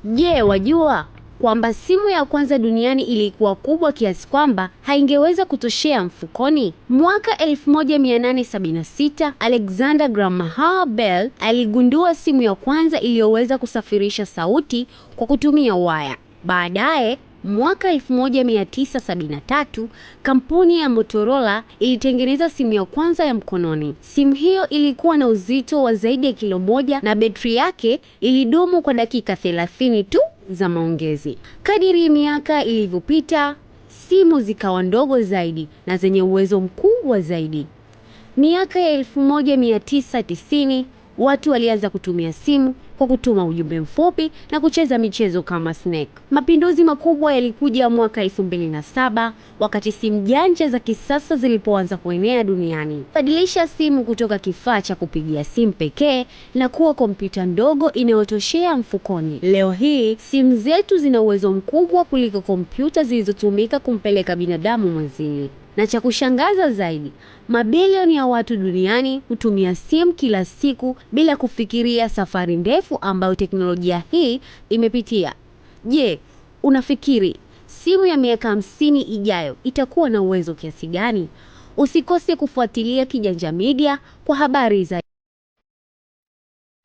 Je, wajua kwamba simu ya kwanza duniani ilikuwa kubwa kiasi kwamba haingeweza kutoshea mfukoni? Mwaka 1876, Alexander Graham Bell aligundua simu ya kwanza iliyoweza kusafirisha sauti kwa kutumia waya. Baadaye, mwaka 1973, kampuni ya Motorola ilitengeneza simu ya kwanza ya mkononi. Simu hiyo ilikuwa na uzito wa zaidi ya kilo moja na betri yake ilidumu kwa dakika 30 tu za maongezi. Kadiri miaka ilivyopita, simu zikawa ndogo zaidi na zenye uwezo mkubwa zaidi. Miaka ya 1990, watu walianza kutumia simu kwa kutuma ujumbe mfupi na kucheza michezo kama Snake. Mapinduzi makubwa yalikuja mwaka 2007 wakati simu janja za kisasa zilipoanza kuenea duniani. Badilisha simu kutoka kifaa cha kupigia simu pekee na kuwa kompyuta ndogo inayotoshea mfukoni. Leo hii simu zetu zina uwezo mkubwa kuliko kompyuta zilizotumika kumpeleka binadamu mwezini. Na cha kushangaza zaidi, mabilioni ya watu duniani hutumia simu kila siku bila kufikiria safari ndefu ambayo teknolojia hii imepitia. Je, unafikiri simu ya miaka 50 ijayo itakuwa na uwezo kiasi gani? Usikose kufuatilia Kijanja Media kwa habari zaidi.